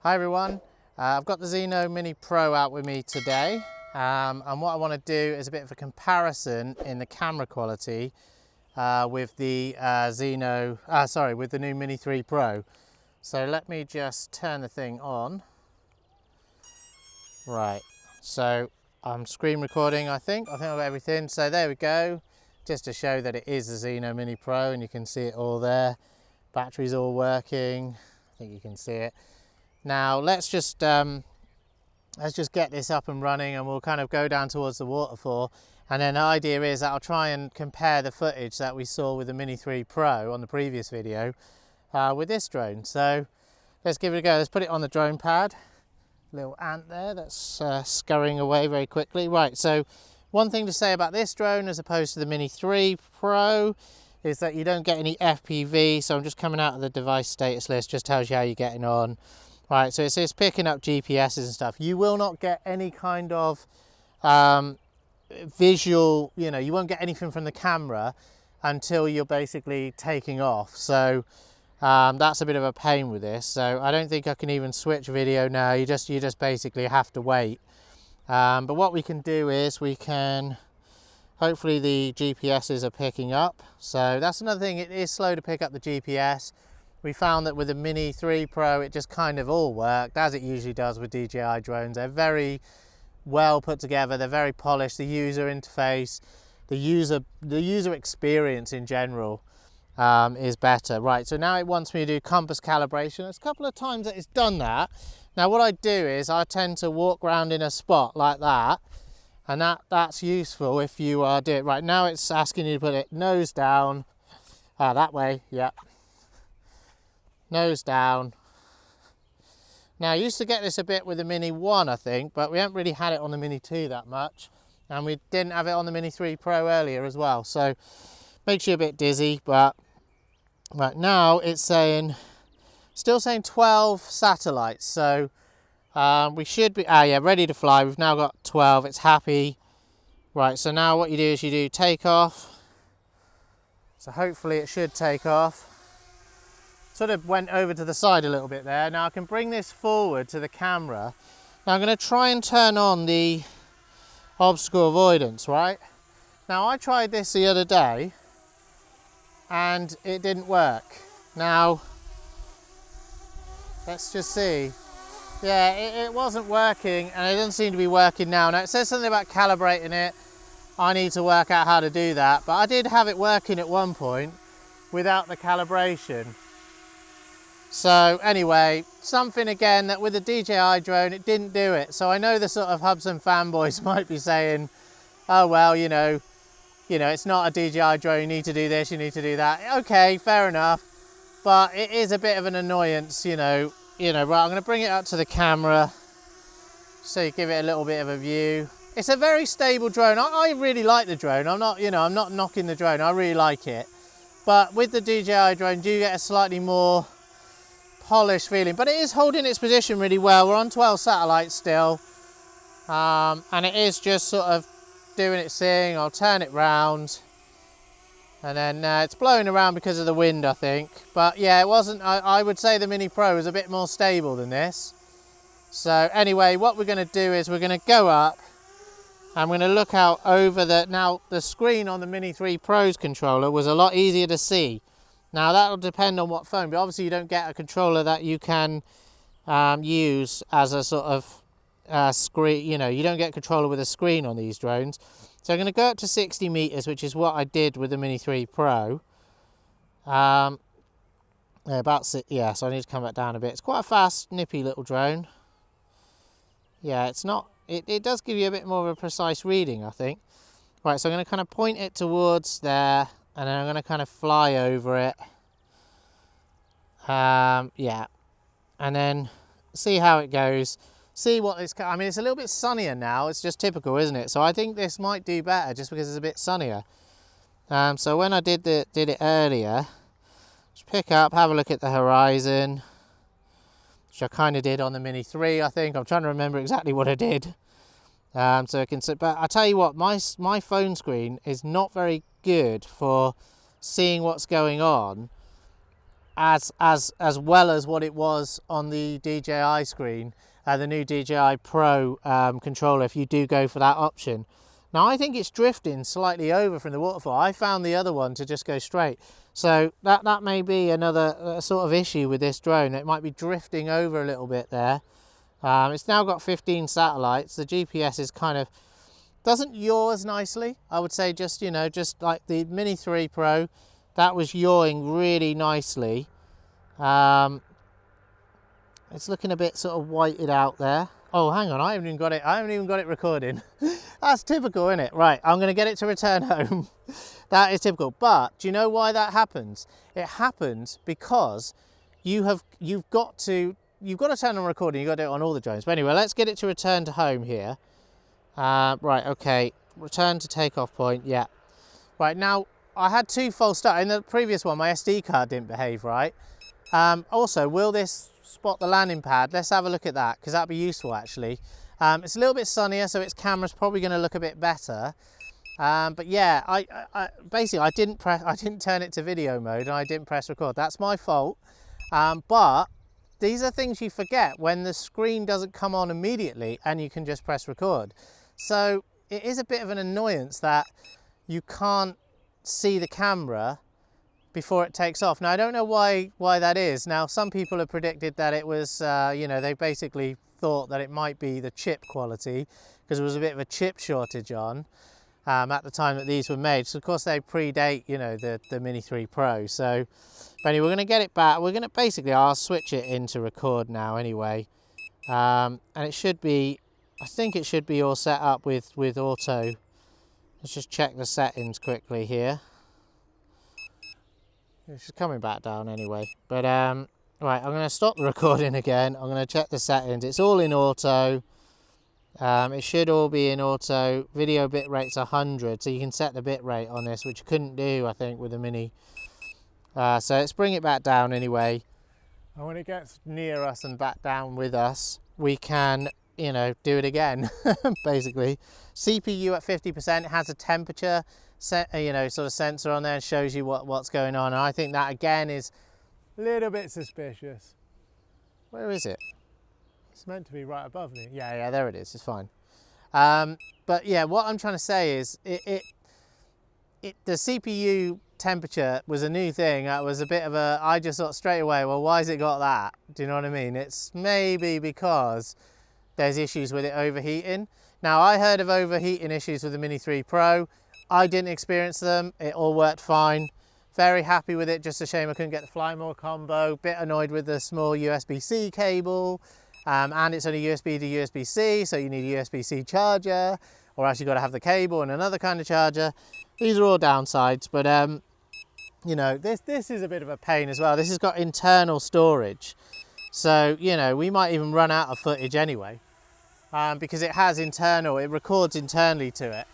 Hi everyone, I've got the Zino Mini Pro out with me today, and what I want to do is a bit of a comparison in the camera quality with the with the new Mini 3 Pro. So let me just turn the thing on. Right, so I'm screen recording, I think I've got everything. So there we go, just to show that it is the Zino Mini Pro, and you can see it all there. Battery's all working, I think you can see it. Now let's just get this up and running, and we'll kind of go down towards the waterfall, and then the idea is that I'll try and compare the footage that we saw with the Mini 3 Pro on the previous video with this drone. So let's give it a go. Let's put it on the drone pad. Little ant there that's scurrying away very quickly. Right, so one thing to say about this drone as opposed to the Mini 3 Pro is that you don't get any FPV. So I'm just coming out of the device status list, just tells you how you're getting on. Right, so it's picking up GPSs and stuff. You will not get any kind of visual, you won't get anything from the camera until you're basically taking off. So that's a bit of a pain with this. So I don't think I can even switch video now. You just basically have to wait. But what we can do is we can, hopefully the GPSs are picking up. So that's another thing, it is slow to pick up the GPS. We found that with the Mini 3 Pro, it just kind of all worked, as it usually does with DJI drones. They're very well put together, they're very polished. The user interface, the user experience in general is better. Right, so now it wants me to do compass calibration. There's a couple of times that it's done that. Now what I do is I tend to walk around in a spot like that, and that's useful if you are doing it. Right, now it's asking you to put it nose down, that way, yeah. Nose down. Now I used to get this a bit with the Mini 1, I think, but we haven't really had it on the Mini 2 that much, and we didn't have it on the Mini 3 Pro earlier as well, so makes you a bit dizzy. But right now it's still saying 12 satellites, so we should be ready to fly. We've now got 12, it's happy. Right, so now what you do is you do takeoff, so hopefully it should take off. Sort of went over to the side a little bit there. Now I can bring this forward to the camera. Now I'm going to try and turn on the obstacle avoidance, right? Now I tried this the other day and it didn't work. Now let's just see. Yeah, it wasn't working, and it doesn't seem to be working now. Now it says something about calibrating it. I need to work out how to do that, but I did have it working at one point without the calibration. So anyway, something again that with the DJI drone, it didn't do it. So I know the sort of Hubsan fanboys might be saying, oh well, it's not a DJI drone, you need to do this, you need to do that. Okay, fair enough. But it is a bit of an annoyance, right, I'm gonna bring it up to the camera so you give it a little bit of a view. It's a very stable drone. I really like the drone. I'm not knocking the drone, I really like it. But with the DJI drone, you get a slightly more polished feeling, but it is holding its position really well. We're on 12 satellites still, and it is just sort of doing its thing. I'll turn it round, and then it's blowing around because of the wind, I think. But yeah, it wasn't, I would say the Mini Pro is a bit more stable than this. So anyway, what we're going to do is we're going to go up, I'm going to look out over now the screen on the Mini 3 Pro's controller was a lot easier to see. Now that'll depend on what phone, but obviously you don't get a controller that you can use as a sort of screen, you don't get a controller with a screen on these drones. So I'm going to go up to 60 meters, which is what I did with the Mini 3 Pro. So I need to come back down a bit. It's quite a fast, nippy little drone. Yeah, it's not, it does give you a bit more of a precise reading, I think. Right, so I'm going to kind of point it towards there, and then I'm going to kind of fly over it. Yeah, and then see how it goes. See what it's, I mean, it's a little bit sunnier now. It's just typical, isn't it? So I think this might do better just because it's a bit sunnier. So when I did it earlier, just pick up, have a look at the horizon, which I kind of did on the Mini 3, I think. I'm trying to remember exactly what I did. So I can sit, but I tell you what, my phone screen is not very good for seeing what's going on as well as what it was on the DJI screen, the new DJI Pro controller, if you do go for that option. Now I think it's drifting slightly over from the waterfall. I found the other one to just go straight. So that may be another sort of issue with this drone. It might be drifting over a little bit there. It's now got 15 satellites. The GPS is kind of, doesn't yaw as nicely. I would say just, you know, just like the Mini 3 Pro, that was yawing really nicely. It's looking a bit sort of whited out there. Oh, hang on, I haven't even got it recording. That's typical, isn't it? Right, I'm gonna get it to return home. That is typical, but do you know why that happens? It happens because you've got to turn on recording, you've got to do it on all the drones. But anyway, let's get it to return to home here. Right, okay, return to takeoff point, yeah. Right, now, I had 2 false starts. In the previous one, my SD card didn't behave right. Also, will this spot the landing pad? Let's have a look at that, because that'd be useful actually. It's a little bit sunnier, so its camera's probably going to look a bit better. But yeah, I basically I didn't turn it to video mode, and I didn't press record. That's my fault. But these are things you forget when the screen doesn't come on immediately and you can just press record. So it is a bit of an annoyance that you can't see the camera before it takes off. Now I don't know why that is. Now some people have predicted that it was, you know, they basically thought that it might be the chip quality, because there was a bit of a chip shortage on at the time that these were made. So of course they predate, you know, the Mini 3 Pro. So but anyway, we're going to get it back. We're going to basically, I'll switch it into record now anyway, and it should be, I think it should be all set up with auto. Let's just check the settings quickly here. It's just coming back down anyway. But right, I'm going to stop the recording again. I'm going to check the settings. It's all in auto. It should all be in auto. Video bit rate's 100, so you can set the bit rate on this, which you couldn't do, I think, with the Mini. So let's bring it back down anyway. And when it gets near us and back down with us, we can, you know, do it again, basically. CPU at 50%, it has a temperature you know, sort of sensor on there and shows you what's going on. And I think that again is a little bit suspicious. Where is it? It's meant to be right above me. Yeah, there it is. It's fine. But yeah, what I'm trying to say is the CPU temperature was a new thing. That was a bit of a, I just thought straight away, well, why's it got that? Do you know what I mean? It's maybe because there's issues with it overheating. Now, I heard of overheating issues with the Mini 3 Pro. I didn't experience them. It all worked fine. Very happy with it. Just a shame I couldn't get the Fly More combo. Bit annoyed with the small USB-C cable. And it's only USB to USB-C, so you need a USB-C charger, or else you've got to have the cable and another kind of charger. These are all downsides, but you know, this is a bit of a pain as well. This has got internal storage, so you know, we might even run out of footage anyway, because it has internal, it records internally to it.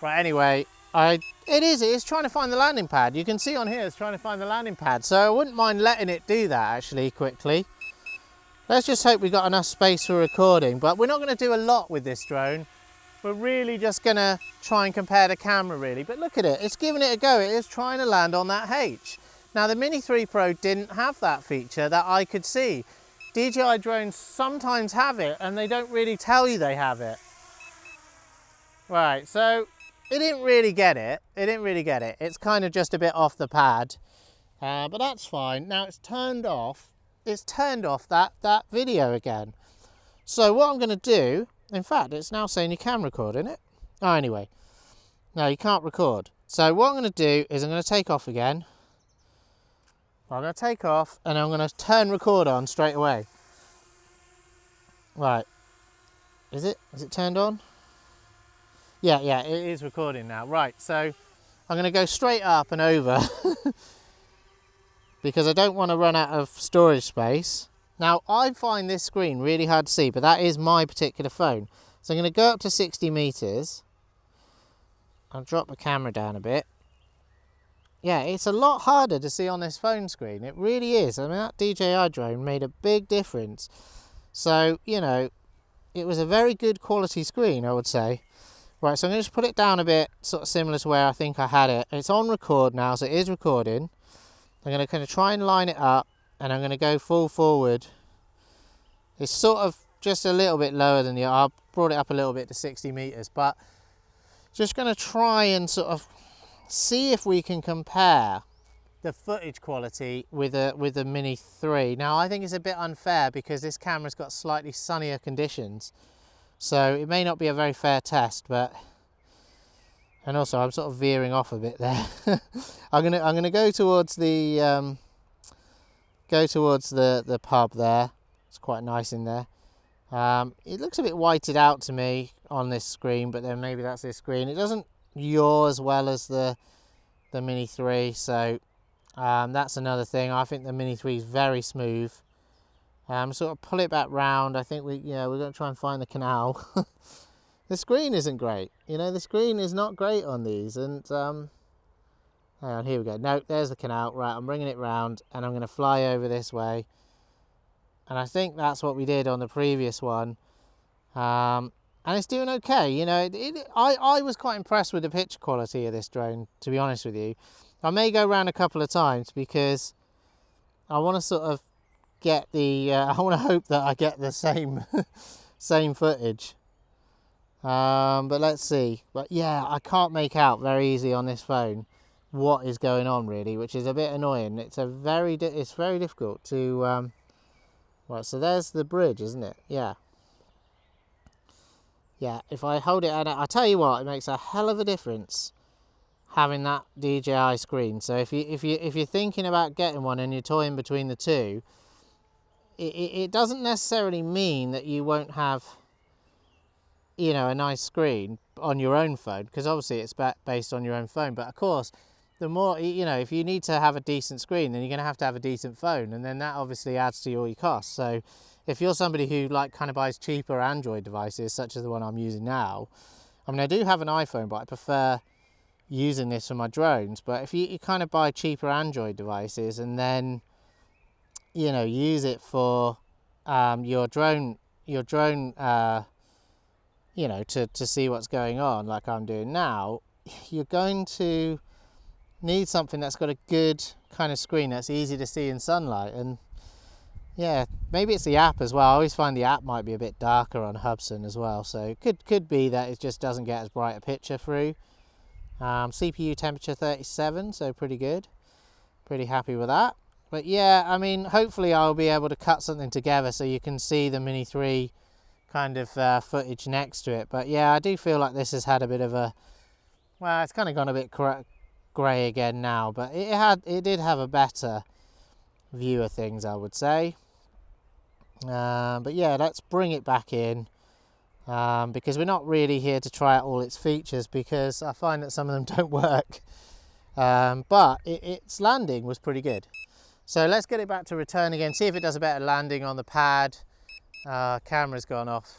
Right, anyway, it is trying to find the landing pad. You can see on here it's trying to find the landing pad, so I wouldn't mind letting it do that actually quickly. Let's just hope we've got enough space for recording, but we're not going to do a lot with this drone. We're really just going to try and compare the camera really. But look at it, it's giving it a go. It is trying to land on that H. Now the Mini 3 Pro didn't have that feature that I could see. DJI drones sometimes have it and they don't really tell you they have it. Right, so it didn't really get it. It didn't really get it. It's kind of just a bit off the pad, but that's fine. Now it's turned off. It's turned off that video again. So what I'm going to do, in fact, it's now saying you can record in it. Oh, anyway, no, you can't record. So what I'm going to do is I'm going to take off again. I'm going to take off and I'm going to turn record on straight away. Right, is it turned on? Yeah, it is recording now. Right, so I'm going to go straight up and over because I don't want to run out of storage space. Now, I find this screen really hard to see, but that is my particular phone. So I'm going to go up to 60 meters. I'll drop the camera down a bit. Yeah, it's a lot harder to see on this phone screen. It really is. I mean, that DJI drone made a big difference. So, you know, it was a very good quality screen, I would say. Right, so I'm going to just put it down a bit, sort of similar to where I think I had it. It's on record now, so it is recording. I'm going to kind of try and line it up, and I'm going to go full forward. It's sort of just a little bit lower than the, I brought it up a little bit to 60 meters, but just going to try and sort of see if we can compare the footage quality with a Mini 3. Now I think it's a bit unfair because this camera's got slightly sunnier conditions, so it may not be a very fair test, but, and also I'm sort of veering off a bit there. I'm gonna go towards the the pub there. It's quite nice in there. It looks a bit whited out to me on this screen, but then maybe that's this screen. It doesn't yaw as well as the Mini 3, so that's another thing. I think the Mini 3 is very smooth. Sort of pull it back round. I think we're going to try and find the canal. The screen isn't great. You know, the screen is not great on these. And hang on, here we go. No, there's the canal. Right, I'm bringing it round, and I'm going to fly over this way. And I think that's what we did on the previous one. And it's doing okay. You know, I was quite impressed with the picture quality of this drone, to be honest with you. I may go around a couple of times because I want to sort of get the, I want to hope that I get the same, same footage. But let's see. But yeah, I can't make out very easily on this phone what is going on really, which is a bit annoying. It's very difficult to, right, so there's the bridge, isn't it? Yeah. Yeah, if I hold it at, I tell you what, it makes a hell of a difference having that DJI screen. So if you're thinking about getting one and you're toying between the two, it doesn't necessarily mean that you won't have, you know, a nice screen on your own phone, because obviously it's based on your own phone. But of course, the more, you know, if you need to have a decent screen, then you're going to have a decent phone, and then that obviously adds to all your costs. So if you're somebody who like kind of buys cheaper Android devices, such as the one I'm using now, I mean, I do have an iPhone, but I prefer using this for my drones. But if you kind of buy cheaper Android devices and then, you know, use it for your drone, you know, to see what's going on, like I'm doing now, you're going to need something that's got a good kind of screen that's easy to see in sunlight. And yeah, maybe it's the app as well. I always find the app might be a bit darker on Hubsan as well, so it could be that it just doesn't get as bright a picture through. CPU temperature 37, so pretty good. Pretty happy with that. But yeah, I mean, hopefully I'll be able to cut something together so you can see the Mini 3 kind of footage next to it. But yeah, I do feel like this has had a bit of a, well, it's kind of gone a bit grey again now, but it did have a better view of things, I would say. But yeah, let's bring it back in, because we're not really here to try out all its features, because I find that some of them don't work. But its landing was pretty good. So let's get it back to return again, see if it does a better landing on the pad. Camera's gone off.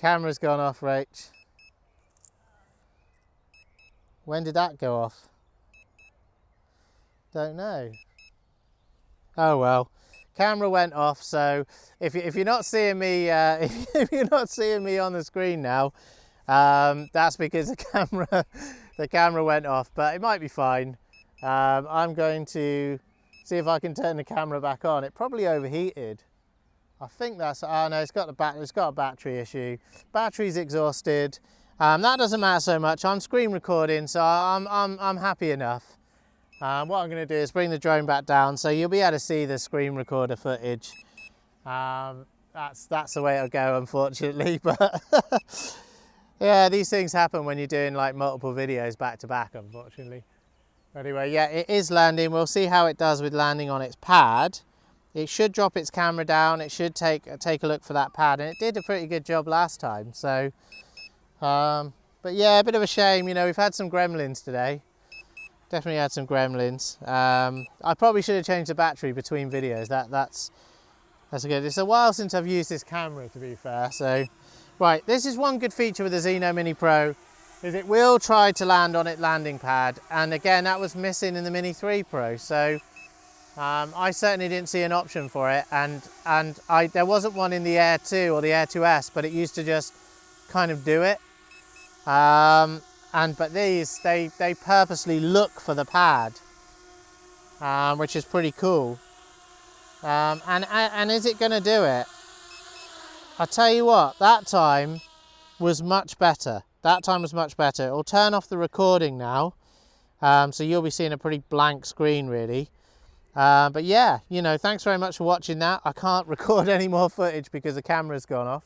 Camera's gone off, Rach. When did that go off? Don't know. Oh well, camera went off. So if you're not seeing me, if you're not seeing me on the screen now, that's because the camera went off. But it might be fine. I'm going to see if I can turn the camera back on. It probably overheated. I think that's, oh no, it's got a battery issue. Battery's exhausted. That doesn't matter so much. I'm screen recording, so I'm happy enough. What I'm going to do is bring the drone back down, so you'll be able to see the screen recorder footage. That's the way it'll go, unfortunately. But yeah, these things happen when you're doing like multiple videos back to back, unfortunately. Anyway, yeah, it is landing. We'll see how it does with landing on its pad. It should drop its camera down. It should take a look for that pad, and it did a pretty good job last time. So, but yeah, a bit of a shame. You know, we've had some gremlins today. Definitely had some gremlins. I probably should have changed the battery between videos. That's good. It's a while since I've used this camera, to be fair. So, right, this is one good feature with the Zino Mini Pro, is it will try to land on its landing pad, and again, that was missing in the Mini 3 Pro. So. I certainly didn't see an option for it, and there wasn't one in the Air 2 or the Air 2S, but it used to just kind of do it. But these, they purposely look for the pad. which is pretty cool. And is it going to do it? I tell you what, that time was much better. That time was much better. It'll turn off the recording now, so you'll be seeing a pretty blank screen really. But yeah, you know, thanks very much for watching that. I can't record any more footage because the camera's gone off.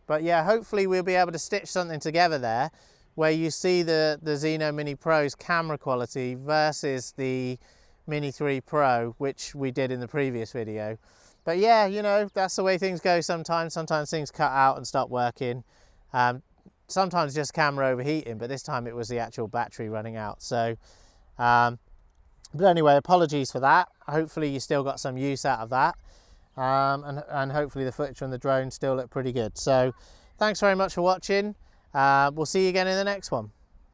But yeah, hopefully we'll be able to stitch something together there where you see the Zino Mini Pro's camera quality versus the Mini 3 Pro, which we did in the previous video. But yeah, you know, that's the way things go sometimes. Sometimes things cut out and stop working. Sometimes just camera overheating, but this time it was the actual battery running out. So, but anyway, apologies for that. Hopefully you still got some use out of that. And hopefully the footage from the drone still look pretty good. So thanks very much for watching. We'll see you again in the next one.